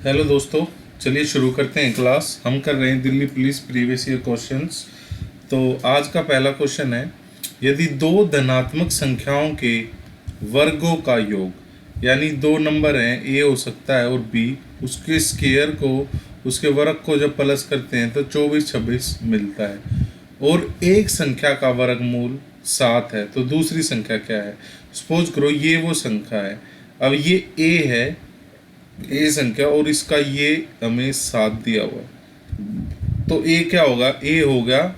Hello दोस्तों, चलिए शुरू करते हैं क्लास। हम कर रहे हैं Delhi police previous year questions. तो आज का पहला क्वेश्चन है, यदि दो धनात्मक संख्याओं के वर्गों का योग, यानी दो नंबर हैं ए हो सकता है और बी, उसके स्क्वायर को, उसके वर्ग को जब प्लस करते हैं तो 24-26 मिलता है, और एक संख्या का वर्गमूल 7 है, तो दूसरी संख्या क्या है। सपोज करो ये वो संख्या है, अब ये ए है, ए संख्या, और इसका ये हमें 7 दिया हुआ है, तो ए क्या होगा, ए होगा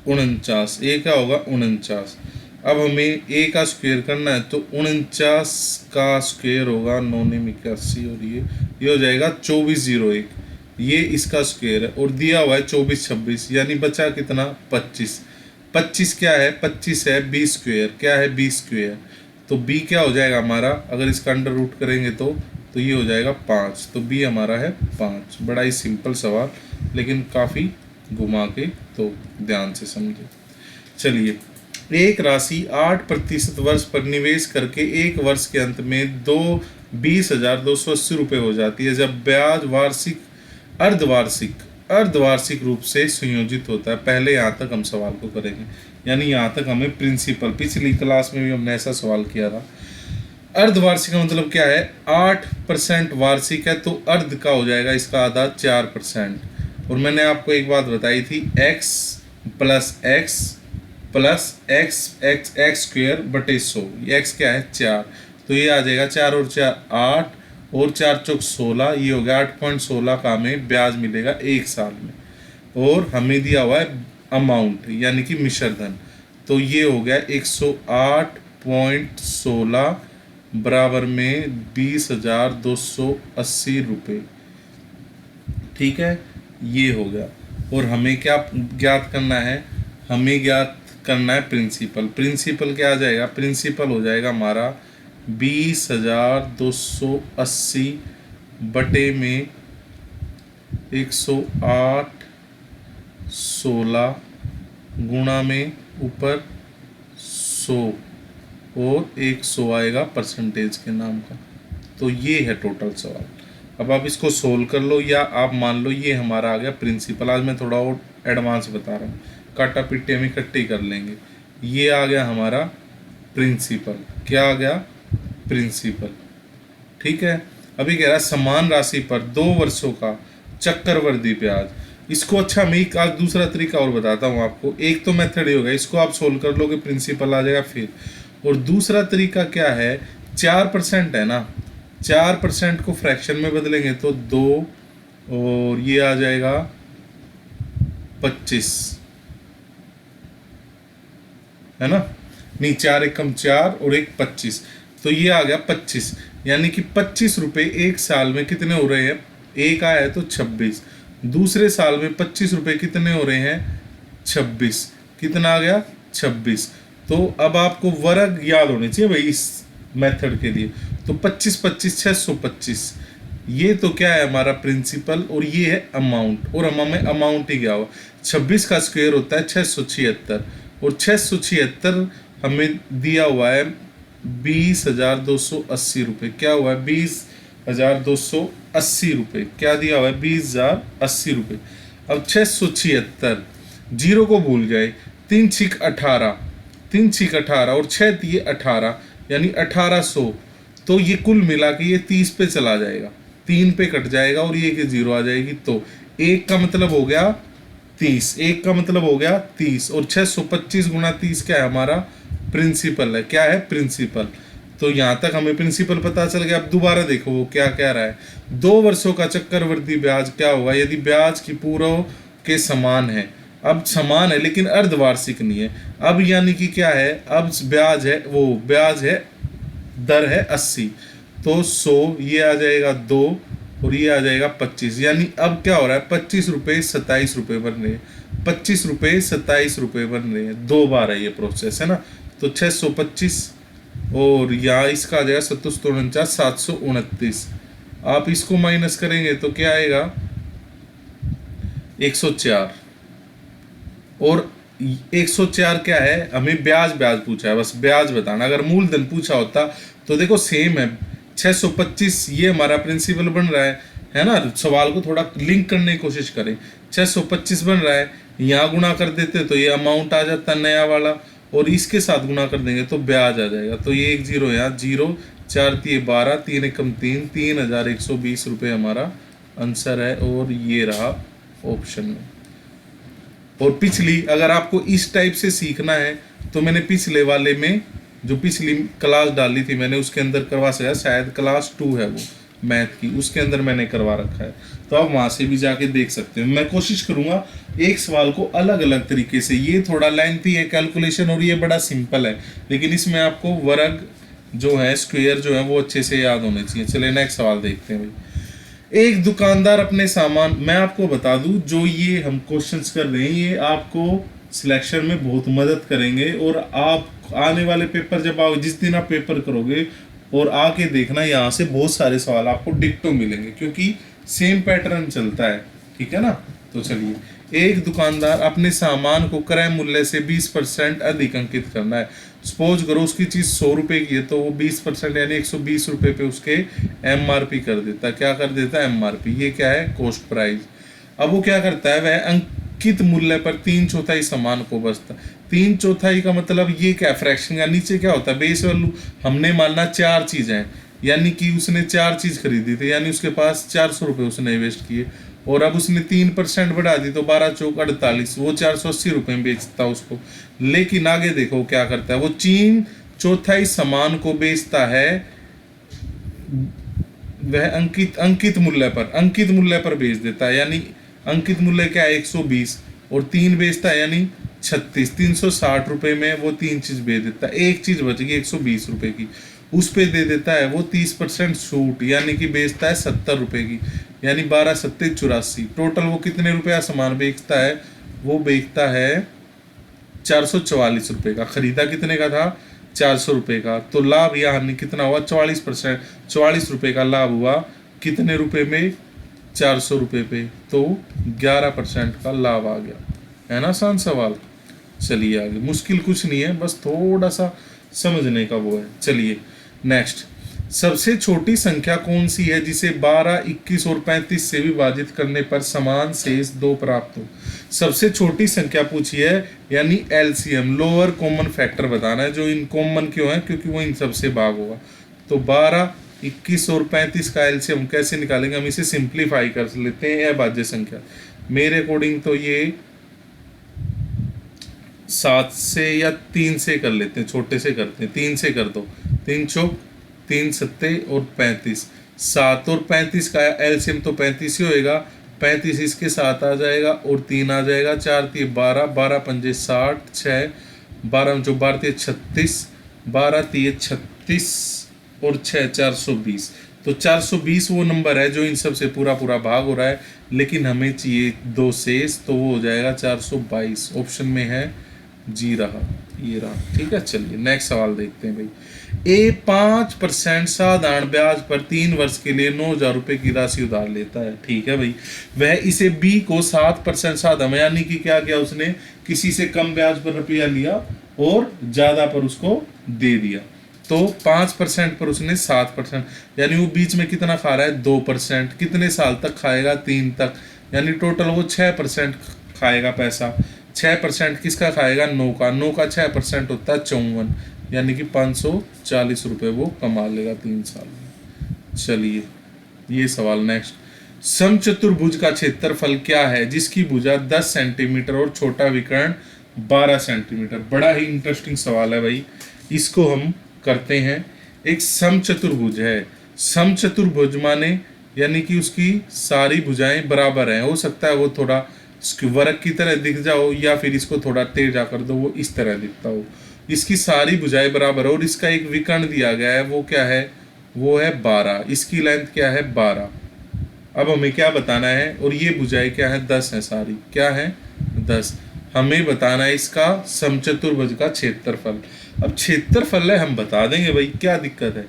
49, ए क्या होगा 49। अब हमें ए का स्क्वायर करना है, तो 49 का स्क्वायर होगा 9×81, और ये हो जाएगा 2401, ये इसका स्क्वायर है, और दिया हुआ है 24-26, यानी बचा कितना 25। 25 क्या है, 25 है बी स्क्वायर, क्या है बी स्क्वायर, तो बी क्या हो जाएगा हमारा, अगर इसका अंडर रूट करेंगे तो ये हो जाएगा 5, तो बी हमारा है 5। बड़ा ही सिंपल सवाल, लेकिन काफ़ी घुमा के, तो ध्यान से समझे। चलिए, एक राशि 8% वर्ष पर निवेश करके एक वर्ष के अंत में 20,280 रुपये हो जाती है, जब ब्याज वार्षिक अर्धवार्षिक रूप से संयोजित होता है। पहले यहाँ तक हम सवाल को करेंगे, यानी यहाँ तक हमें प्रिंसिपल, पिछली क्लास में भी हमने ऐसा सवाल किया था। अर्धवार्षिक का मतलब क्या है, 8% वार्षिक है, तो अर्ध का हो जाएगा इसका आधा 4%। और मैंने आपको एक बात बताई थी, x प्लस एक्स स्क्वायर बटे 100, ये x क्या है 4, तो ये आ जाएगा 4 और 4 8, और 4 चौक 16, ये हो गया 8.16 का हमें ब्याज मिलेगा एक साल में। और हमें दिया हुआ है अमाउंट, यानी कि मिश्र धन, तो ये हो गया 108.16 बराबर में 20,280 रुपये। ठीक है, ये हो गया। और हमें क्या ज्ञात करना है, हमें ज्ञात करना है प्रिंसिपल। प्रिंसिपल क्या आ जाएगा, प्रिंसिपल हो जाएगा हमारा 20,280 बटे में 108.16 गुणा में ऊपर 100, और 100 आएगा परसेंटेज के नाम का। तो ये है टोटल सवाल। अब आप इसको सोल्व कर लो, या आप मान लो ये हमारा आ गया प्रिंसिपल। आज मैं थोड़ा और एडवांस बता रहा हूँ, काटा पिट्टी हम इकट्ठे कर लेंगे। ये आ गया हमारा प्रिंसिपल, क्या आ गया प्रिंसिपल। ठीक है, अभी कह रहा है समान राशि पर 2 वर्षों का चक्रवृद्धि ब्याज। इसको अच्छा, मैं एक आज दूसरा तरीका और बताता हूँ आपको। एक तो मेथड ही होगा, इसको आप सोल्व कर लोगे, प्रिंसिपल आ जाएगा फिर। और दूसरा तरीका क्या है, 4% है ना, 4% को फ्रैक्शन में बदलेंगे तो 2, और ये आ जाएगा 25, है ना, नहीं 4 एकम 4 और 1 25, तो ये आ गया 25, यानी कि 25 रुपये एक साल में कितने हो रहे हैं, एक आया है तो 26, दूसरे साल में 25 रुपये कितने हो रहे हैं 26, कितना आ गया 26। तो अब आपको वर्ग याद होने चाहिए भाई इस मेथड के लिए, तो 25-25 625, ये तो क्या है हमारा प्रिंसिपल, और ये है अमाउंट, और हमें अमाउंट ही क्या हुआ, 26 का स्क्वायर होता है 676, और 676 हमें दिया हुआ है 20,280 रुपये। क्या हुआ है 20,280 रुपये, क्या दिया हुआ है 20,080 रुपये। अब 676, जीरो को भूल गए, 3 6 18, 3 6 18 और 6 दिए 18, यानी 1800, तो ये कुल मिला के ये 30 पे चला जाएगा, 3 पे कट जाएगा और ये कि 0 आ जाएगी, तो एक का मतलब हो गया 30, एक का मतलब हो गया 30, और 625 गुणा 30 क्या है हमारा प्रिंसिपल है, क्या है प्रिंसिपल। तो यहाँ तक हमें प्रिंसिपल पता चल गया। अब दोबारा देखो वो क्या कह रहा है, 2 वर्षों का चक्रवृद्धि ब्याज क्या होगा, यदि ब्याज की पूर्व के समान है। अब समान है लेकिन अर्धवार्षिक नहीं है, अब यानी कि क्या है, अब ब्याज है, वो ब्याज है, दर है 80, तो 100, ये आ जाएगा 2, और ये आ जाएगा 25, यानी अब क्या हो रहा है 25 रुपये 27 रुपये बन रहे हैं, 25 रुपये 27 रुपये बन रहे हैं, 2 बार है ये प्रोसेस, है ना। तो 625, और यहाँ इसका आ जाएगा 749 729, आप इसको माइनस करेंगे तो क्या आएगा 104, और 104 क्या है, हमें ब्याज पूछा है, बस ब्याज बताना। अगर मूलधन पूछा होता तो देखो सेम है, 625 ये हमारा प्रिंसिपल बन रहा है, है ना, सवाल को थोड़ा लिंक करने की कोशिश करें। 625 बन रहा है, यहाँ गुणा कर देते तो ये अमाउंट आ जाता नया वाला, और इसके साथ गुणा कर देंगे तो ब्याज आ जाएगा। तो ये एक जीरो यहाँ, जीरो, 4 तिये 12, 3 एकम 3, 3120 रुपये हमारा आंसर है, और ये रहा ऑप्शन में। और पिछली, अगर आपको इस टाइप से सीखना है तो मैंने पिछले वाले में जो पिछली क्लास डाली थी मैंने, उसके अंदर करवा सका, शायद क्लास 2 है वो मैथ की, उसके अंदर मैंने करवा रखा है, तो आप वहाँ से भी जाके देख सकते हैं। मैं कोशिश करूँगा एक सवाल को अलग अलग तरीके से, ये थोड़ा लेंथी है कैलकुलेशन और ये बड़ा सिंपल है, लेकिन इसमें आपको वर्ग जो है, स्क्वायर जो है वो अच्छे से याद होने चाहिए। चलिए नेक्स्ट सवाल देखते हैं भाई। एक दुकानदार अपने सामान, मैं आपको बता दूं जो ये हम क्वेश्चंस कर रहे हैं ये आपको सिलेक्शन में बहुत मदद करेंगे, और आप आने वाले पेपर जब आओ, जिस दिन आप पेपर करोगे और आके देखना, यहाँ से बहुत सारे सवाल आपको डिक्टो मिलेंगे, क्योंकि सेम पैटर्न चलता है, ठीक है ना। तो चलिए, एक दुकानदार अपने सामान को क्रय मूल्य से 20% अधिक अंकित करना है। सपोज करो उसकी चीज़ 100 रुपये की है, तो वो 20% यानी 120 रुपये पे उसके MRP कर देता है। क्या कर देता है? MRP। ये क्या है? Cost price. अब वो क्या करता है, वह अंकित मूल्य पर 3/4 सामान को बचता। 3/4 का मतलब ये क्या, फ्रैक्शन का नीचे क्या होता है, बेस वैल्यू। हमने मानना 4 चीज़ें हैं, यानी कि उसने 4 चीज़ खरीदी थी, यानी उसके पास 400 रुपये उसने इन्वेस्ट किए, और अब उसने 3% बढ़ा दी तो 12 चौक 48, वो 480 रुपये में बेचता उसको। लेकिन आगे देखो क्या करता है, वो 3/4 सामान को बेचता है, वह अंकित मूल्य पर बेच देता है, यानी अंकित मूल्य क्या है 120, और 3 बेचता है यानी 36, 360 रुपये में वो 3 चीज़ बेच देता है। एक चीज़ बचेगी 120 रुपये की, उस पे दे देता है वो 30% छूट, यानी कि बेचता है 70 रुपये की, यानी 12 सत्ते 84। टोटल वो कितने रुपये का सामान बेचता है? वो बेचता है 444 रुपये का। खरीदा कितने का था? 400 रुपये का। तो लाभ या हानि कितना हुआ? 44%, 44 रुपये का लाभ हुआ कितने रुपये में? 400 रुपये पे, तो 11% का लाभ आ गया। है ना आसान सवाल। चलिए आगे, मुश्किल कुछ नहीं है, बस थोड़ा सा समझने का वो है। चलिए नेक्स्ट, सबसे छोटी संख्या कौन सी है जिसे 12, 21 और 35 से विभाजित करने पर समान शेष 2 प्राप्त हो? सबसे छोटी संख्या पूछी है, यानी LCM, लोअर कॉमन फैक्टर बताना है, जो इन कॉमन क्यों है? क्योंकि वो इन सबसे भाग होगा। तो 12, 21 और 35 का LCM कैसे निकालेंगे? हम इसे सिंप्लीफाई कर लेते हैं अभाज्य संख्या। मेरे अकॉर्डिंग तो ये 7 से या 3 से कर लेते हैं, छोटे से करते हैं, 3 से कर दो। 3 चौक 3 सत्ते और 35, 7 और 35 का एलसीएम तो 35 ही होएगा। 35 इसके साथ आ जाएगा और 3 आ जाएगा, 4 3 12, 12 पंजे 60, 6 12 जो 12 3 36, 12 3 36 और 6 420। तो 420 वो नंबर है जो इन सब से पूरा पूरा भाग हो रहा है, लेकिन हमें चाहिए 2 शेष, तो वो हो जाएगा 422। ऑप्शन में है जी रहा, ये रहा। ठीक है, चलिए नेक्स्ट सवाल देखते हैं भाई। ए 5% साधारण ब्याज पर 3 वर्ष के लिए 9,000 रुपये की राशि उधार लेता है। ठीक है भाई, वह इसे बी को 7% साधारण, यानी कि क्या किया उसने, किसी से कम ब्याज पर रुपया लिया और ज़्यादा पर उसको दे दिया। तो 5% पर उसने 7%, यानी वो बीच में कितना खा रहा है? 2%। कितने साल तक खाएगा? 3 तक, यानी टोटल वो 6% खाएगा पैसा। 6% किसका खाएगा? 9 का। 9 का 6% होता है 54, यानी कि 540 रुपये वो कमा लेगा 3 साल में। चलिए ये सवाल नेक्स्ट, समचतुर्भुज का क्षेत्रफल क्या है जिसकी भुजा 10 सेंटीमीटर और छोटा विकर्ण 12 सेंटीमीटर? बड़ा ही इंटरेस्टिंग सवाल है भाई, इसको हम करते हैं। एक समचतुर्भुज है, समचतुर्भुज माने यानी कि उसकी सारी भुजाएं बराबर हैं। हो सकता है वो थोड़ा वर्ग की तरह दिख जाओ, या फिर इसको थोड़ा टेढ़ा कर दो वो इस तरह दिखता हो। इसकी सारी भुजाएं बराबर है और इसका एक विकर्ण दिया गया है, वो क्या है? वो है 12। इसकी लेंथ क्या है? 12। अब हमें क्या बताना है? और ये भुजाएं क्या है? 10 है सारी। क्या है? 10। हमें बताना है इसका समचतुर्भुज का क्षेत्रफल। अब क्षेत्रफल है हम बता देंगे भाई, क्या दिक्कत है।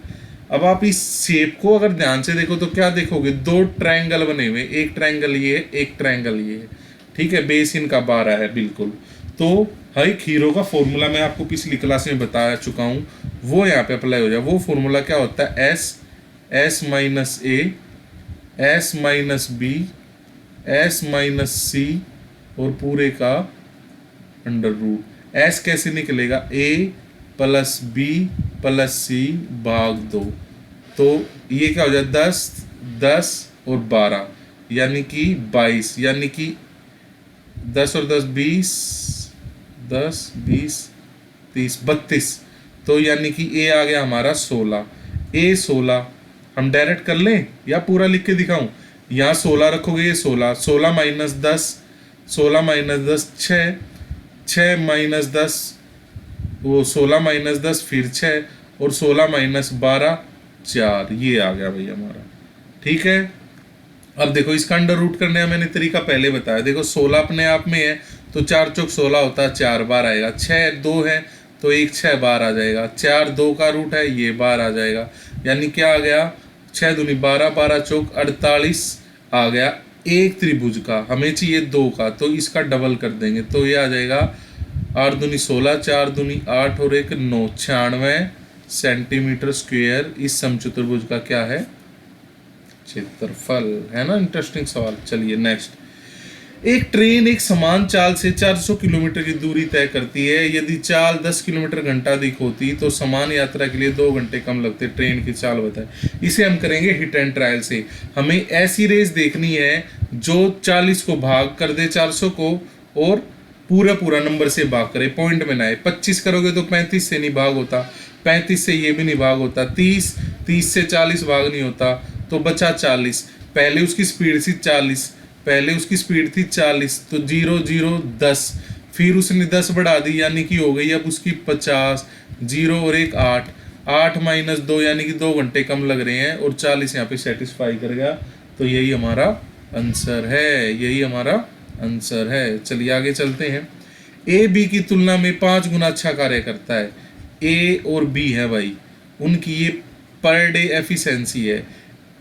अब आप इस शेप को अगर ध्यान से देखो तो क्या देखोगे? 2 ट्रायंगल बने हुए, एक ट्रायंगल ये है, एक ट्रायंगल ये है। ठीक है, बेस इनका 12 है बिल्कुल। तो हर एक हीरो का फॉर्मूला मैं आपको पिछली क्लास में बता चुका हूँ, वो यहाँ पे अप्लाई हो जाए। वो फॉर्मूला क्या होता है? S minus A S minus B, S minus C और पूरे का अंडर रूट। एस कैसे निकलेगा, A plus B plus C भाग 2। तो ये क्या हो जाए 10, 10 और 12 यानी कि 22, यानी कि 10 और 10 20, 10 20 30 32। तो यानी कि ए आ गया हमारा 16। ए 16 हम डायरेक्ट कर लें या पूरा लिख के दिखाऊं। यहाँ 16 रखोगे, ये 16, 16 माइनस 10, 16 माइनस 10 6, 6 माइनस 10 वो 16 माइनस 10 फिर 6 और 16 माइनस 12 4। ये आ गया भाई हमारा। ठीक है, अब देखो इसका अंडर रूट करने का मैंने तरीका पहले बताया। देखो 16 अपने आप में है तो 4 चौक 16 होता है, 4 बार आएगा। 6 2 है तो 1 6 बार आ जाएगा। 4 2 का रूट है, ये बार आ जाएगा। यानी क्या आ गया, 6 दूनी 12, 12 चौक 48 आ गया एक त्रिभुज का। हमें चाहिए 2 का, तो इसका डबल कर देंगे तो ये आ जाएगा 8 दूनी 16, 4 दूनी 8 और 1 9, 96 सेंटीमीटर स्क्वेयर। इस समचतुर्भुज का क्या है, क्षेत्रफल। है ना इंटरेस्टिंग सवाल। चलिए नेक्स्ट। एक ट्रेन एक समान चाल से 400 किलोमीटर की दूरी तय करती है। यदि चाल 10 किलोमीटर घंटा अधिक होती तो समान यात्रा के लिए 2 घंटे कम लगते। ट्रेन की चाल बताए। इसे हम करेंगे हिट एंड ट्रायल से। हमें ऐसी रेस देखनी है जो 40 को भाग कर दे 400 को और पूरा पूरा नंबर से भाग करे, पॉइंट में ना आए। 25 करोगे तो 35 से नहीं भाग होता, 35 से ये भी नहीं भाग होता, 30 से 40 भाग नहीं होता, तो बचा 40। पहले उसकी स्पीड थी 40, पहले उसकी स्पीड थी 40, तो 0 0 10, फिर उसने 10 बढ़ा दी यानी कि हो गई अब उसकी 50। 0 और 1 8, 8 माइनस 2 यानी कि 2 घंटे कम लग रहे हैं और 40 यहाँ पे सेटिस्फाई कर गया। तो यही हमारा आंसर है, यही हमारा आंसर है। चलिए आगे चलते हैं। ए बी की तुलना में 5 गुना अच्छा कार्य करता है। ए और बी है भाई, उनकी ये पर डे एफिशिएंसी है।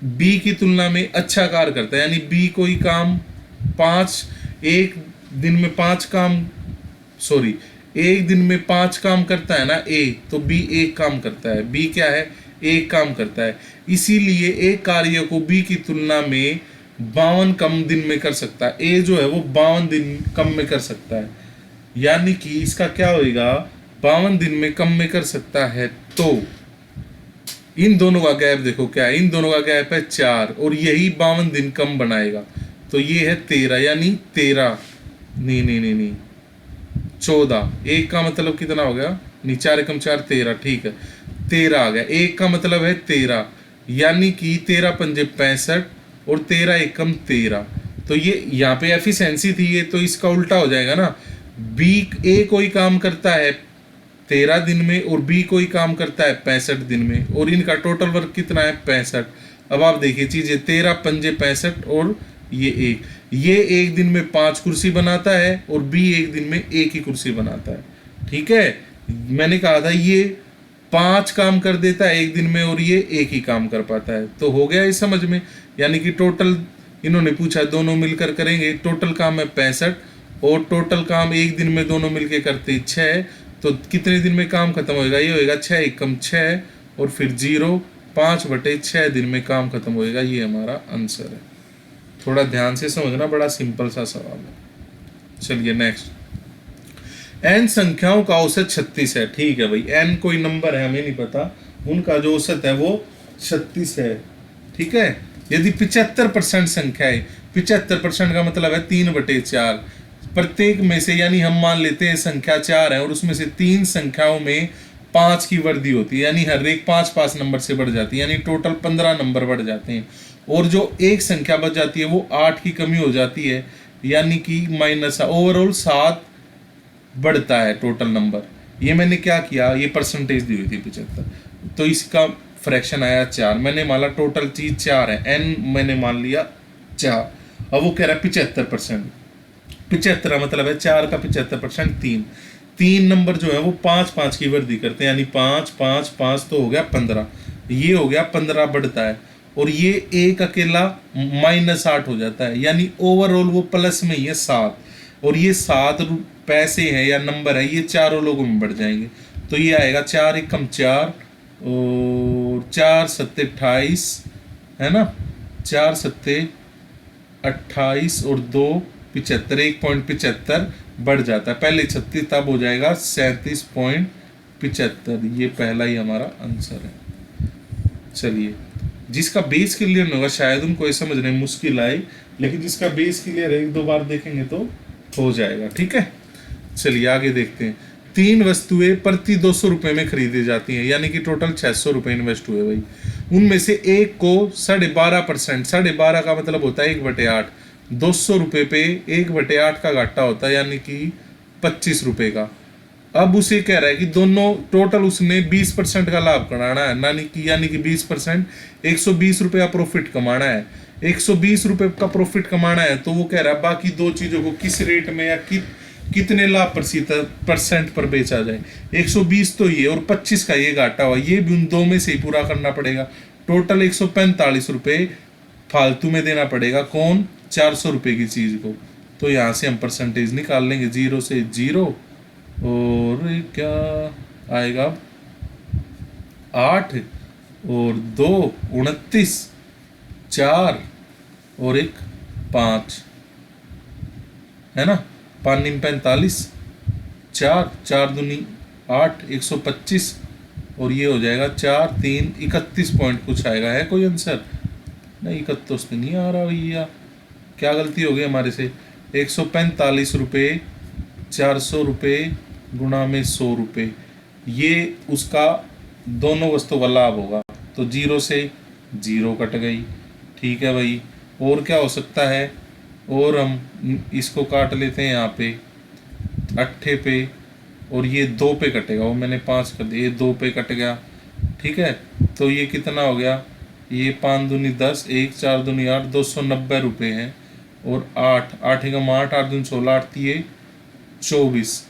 बी की तुलना में अच्छा कार्य करता है, यानी बी कोई काम 5 एक दिन में 5 काम, सॉरी एक दिन में 5 काम करता है ना ए, तो बी एक काम करता है। बी क्या है, एक काम करता है। इसीलिए एक कार्य को बी की तुलना में 52 कम दिन में कर सकता है। ए जो है वो 52 दिन कम में कर सकता है, यानी कि इसका क्या होएगा 52 दिन में कम में कर सकता है। तो इन दोनों का गैप देखो क्या है, इन दोनों का गैप है 4 और यही 52 दिन कम बनाएगा। तो ये है 13, यानी 13 नहीं नहीं नहीं नहीं 14। एक का मतलब कितना हो गया, नहीं 4 एकम 4 13, ठीक है 13 आ गया। एक का मतलब है 13, यानी कि 13 पंजे 65 और 13 एकम 13। तो ये यहाँ पे एफिशिएंसी थी ये, तो इसका उल्टा हो जाएगा ना। बी ए कोई काम करता है 13 दिन में और बी कोई काम करता है 65 दिन में, और इनका टोटल वर्क कितना है 65। अब आप देखिए चीजें 13 पंजे 65 और ये एक दिन में 5 कुर्सी बनाता है और बी एक दिन में एक ही कुर्सी बनाता है। ठीक है, मैंने कहा था ये 5 काम कर देता है एक दिन में और ये एक ही काम कर पाता है। तो हो गया इस समझ में, यानी कि टोटल इन्होंने पूछा दोनों मिलकर करेंगे, टोटल काम है 65 और टोटल काम एक दिन में दोनों मिलकर करते 6। तो कितने दिन में काम खत्म होएगा, ये होएगा 6 एकम 6 और फिर 0, 5/6 दिन में काम खत्म होएगा। ये हमारा आंसर है। थोड़ा ध्यान से समझना, बड़ा सिंपल सा सवाल है। चलिए नेक्स्ट। n संख्याओं का औसत 36 है। ठीक है भाई, n कोई नंबर है हमें नहीं पता, उनका जो औसत है वो 36 है। ठीक है, यदि 75% संख्या है, 75% का मतलब है 3/4, प्रत्येक में से, यानी हम मान लेते हैं संख्या 4 है और उसमें से 3 संख्याओं में 5 की वृद्धि होती है, यानी हर एक 5 नंबर से बढ़ जाती है, यानी टोटल 15 नंबर बढ़ जाते हैं। और जो एक संख्या बच जाती है वो 8 की कमी हो जाती है, यानी कि माइनस ओवरऑल 7 बढ़ता है टोटल नंबर। ये मैंने क्या किया, ये परसेंटेज दी हुई थी 75, तो इसका फ्रैक्शन आया 4। मैंने माना टोटल चीज 4 है, n मैंने मान लिया 4। अब वो कह रहा है 75%। 75 मतलब है 4 का 75% 3 नंबर जो है वो 5 की वृद्धि करते हैं, यानी 5 5 5 तो हो गया 15, ये हो गया 15 बढ़ता है, और ये एक अकेला -8 हो जाता है, यानी ओवरऑल वो प्लस में ही है 7। और ये 7 पैसे हैं या नंबर है, ये चारों लोगों में बढ़ जाएंगे। तो ये आएगा 4 एकम 4 और 4 7 28, है ना, 4 सत्ते 28 और 2 75, 1.75 बढ़ जाता है। पहले 36 तब हो जाएगा 37.75। ये पहला ही हमारा आंसर है। चलिए, जिसका बेस क्लियर नहीं होगा शायद उनको ये समझने में मुश्किल आए, लेकिन जिसका बेस क्लियर है एक दो बार देखेंगे तो हो जाएगा। ठीक है, चलिए आगे देखते हैं। 3 वस्तुएं प्रति 200 रुपए में खरीदी जाती हैं, यानी कि टोटल 600 रुपए इन्वेस्ट हुए भाई। उनमें से एक को 12.5%, 12.5 का मतलब होता है 1/8, 200 रुपए पे 1/8 का घाटा होता है, यानी कि 25 रुपए का। अब उसे कह रहा है कि दोनों टोटल उसने 20% का लाभ कमाना है, यानी कि 20%, 120 रुपये का प्रॉफिट कमाना है। 120 रुपये का प्रॉफिट कमाना है, तो वो कह रहा है बाकी दो चीज़ों को किस रेट में या कितने लाभ परसेंट पर बेचा जाए। 120 तो ये और 25 का ये घाटा हुआ, ये भी उन दो में से ही पूरा करना पड़ेगा। टोटल 145 रुपये फालतू में देना पड़ेगा। कौन? 400 रुपये की चीज़ को। तो यहाँ से हम परसेंटेज निकाल लेंगे, 0 से 0 और क्या आएगा 8 और 2 29, 4 और 1 5, है ना। 5 × 45, 4 4 दूनी 8, 125 और ये हो जाएगा 4 3 31 पॉइंट कुछ आएगा। है कोई आंसर? नहीं, 31 तो नहीं आ रहा भैया, क्या गलती हो गई हमारे से। 145 रुपये 400 रुपये गुणा में 100 रुपये, ये उसका दोनों वस्तु का लाभ होगा। तो 0 से 0 कट गई। ठीक है भाई, और क्या हो सकता है? और हम इसको काट लेते हैं यहाँ पे 8 पे, और ये 2 पे कटेगा। वो मैंने 5 कर दिया, ये 2 पे कट गया। ठीक है, तो ये कितना हो गया? ये 5 दूनी 10, 1 4 दूनी 8, 290 रुपये हैं। और 8 8 एकम 8, 8 दूनी 16, 8 3 24,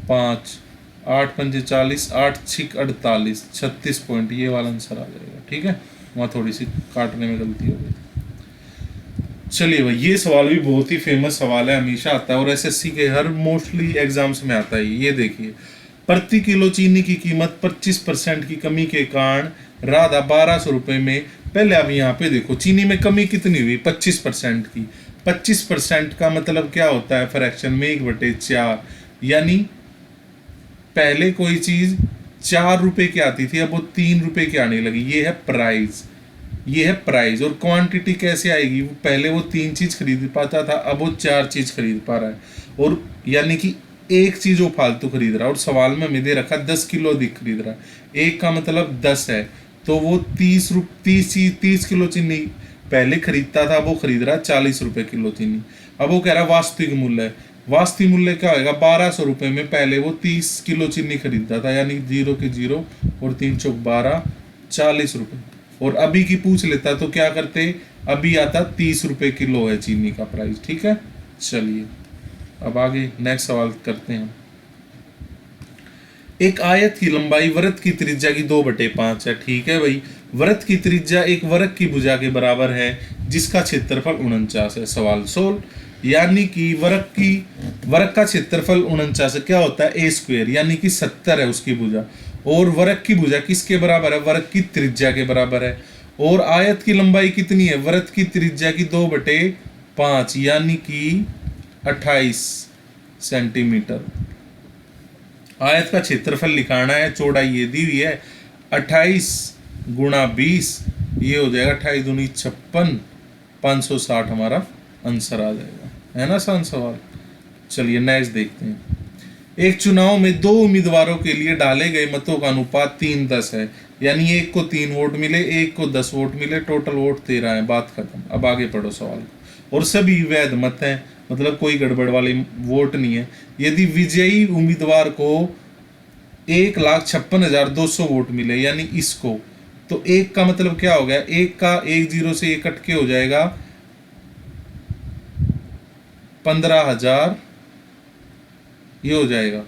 5 8 5 40, 8 6 48, 36 पॉइंट, ये वाला आंसर आ जाएगा। ठीक है, वहाँ थोड़ी सी काटने में गलती हो गई। चलिए भाई, ये सवाल भी बहुत ही फेमस सवाल है, हमेशा आता है और एसएससी के हर मोस्टली एग्जाम्स में आता है। ये देखिए, प्रति किलो चीनी की कीमत 25% की कमी के कारण राधा 1200 रुपये में। पहले आप यहाँ पे देखो, चीनी में कमी कितनी हुई? 25% की। 25% का मतलब क्या होता है? फ्रैक्शन में 1/4, यानी पहले कोई चीज 4 रुपए की आती थी, अब वो 3 रुपए की आने लगी। ये है प्राइस, ये है प्राइस। और क्वांटिटी कैसे आएगी? वो पहले वो 3 चीज खरीद पाता था, अब वो 4 चीज खरीद पा रहा है। और यानी कि एक चीज वो फालतू खरीद रहा है। और सवाल में हमें दे रखा 10 किलो अधिक खरीद रहा है, एक का मतलब 10 है, तो वो 30 किलो चीनी पहले खरीदता था, वो खरीद रहा है 40 रुपए किलो चीनी। अब वो कह रहा है वास्तविक मूल्य है। वास्तविक मूल्य क्या होगा? 1200 रुपये में पहले वो 30 किलो चीनी खरीदता था, यानी 0 के 0 और 3 चौक 12, 40 रुपये। और अभी की पूछ लेता तो क्या करते? अभी आता 30 रुपये किलो है चीनी का प्राइस। ठीक है, चलिए अब आगे नेक्स्ट सवाल करते हैं। एक आयत की लंबाई वृत्त की त्रिज्या की 2/5 है। ठीक है भाई, वृत्त की त्रिज्या एक वर्ग की भुजा के बराबर है जिसका क्षेत्रफल 49 है। सवाल सोल्व। यानी कि वर्ग का क्षेत्रफल 49 क्या होता है? a², यानी कि 70 है उसकी भुजा। और वर्ग की भुजा किसके बराबर है? वर्ग की त्रिज्या के बराबर है। और आयत की लंबाई कितनी है? वृत्त की त्रिज्या की 2/5, यानी कि 28 सेंटीमीटर। आयत का क्षेत्रफल लिखाना है, चौड़ाई ये दी हुई है 28 गुणा 20, ये हो जाएगा 28 दूनी 56, 560 हमारा आंसर आ जाएगा। है ना आसान सवाल। चलिए नेक्स्ट देखते हैं। एक चुनाव में 2 उम्मीदवारों के लिए डाले गए मतों का अनुपात 3:10 है, यानी एक को 3 वोट मिले, एक को 10 वोट मिले, टोटल वोट 13 है। बात खत्म। अब आगे पढ़ो सवाल को। और सभी वैध मत हैं, मतलब कोई गड़बड़ वाले वोट नहीं है। यदि विजयी उम्मीदवार को 1,56,200 वोट मिले, यानी इसको, तो एक का मतलब क्या हो गया? एक का 1 0 से 1 कट के हो जाएगा 15,000, ये हो जाएगा,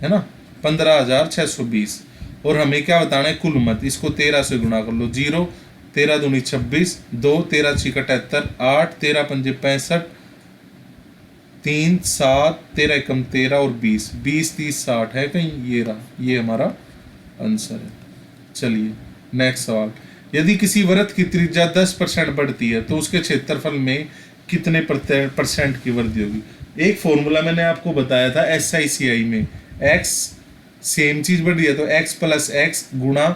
है ना, 15,620। और हमें क्या बताना है? कुल मत। इसको 13 से गुणा कर लो। 0 13 दूनी 26, 2 13 6 78, 8 13 5 65, 3 7 13 एकम 13 और 20 20 30 60 है कहीं? ये रहा, ये हमारा आंसर है। चलिए नेक्स्ट सवाल। यदि किसी वृत्त की त्रिज्या 10% बढ़ती है तो उसके क्षेत्रफल में कितने परसेंट की वृद्धि होगी। एक फॉर्मूला मैंने आपको बताया था SICI में, x सेम चीज बढ़ रही है तो x प्लस एक्स गुणा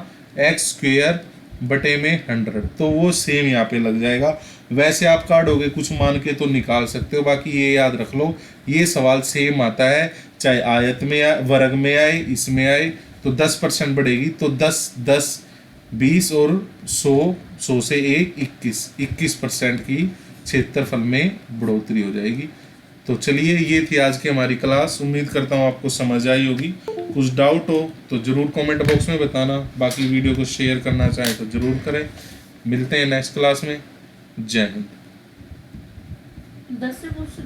एक्स स्क्वेयर बटे में 100, तो वो सेम यहाँ पे लग जाएगा। वैसे आप काटोगे कुछ मान के तो निकाल सकते हो, बाकी ये याद रख लो ये सवाल सेम आता है, चाहे आयत में आए, वर्ग में आए, इसमें आए, तो 10% बढ़ेगी तो 10 10 20 और 100 से 21% की क्षेत्रफल में बढ़ोतरी हो जाएगी। तो चलिए ये थी आज की हमारी क्लास, उम्मीद करता हूँ आपको समझ आई होगी। कुछ डाउट हो तो ज़रूर कमेंट बॉक्स में बताना, बाकी वीडियो को शेयर करना चाहें तो ज़रूर करें। मिलते हैं नेक्स्ट क्लास में। जय हिंद। 10 से पूछ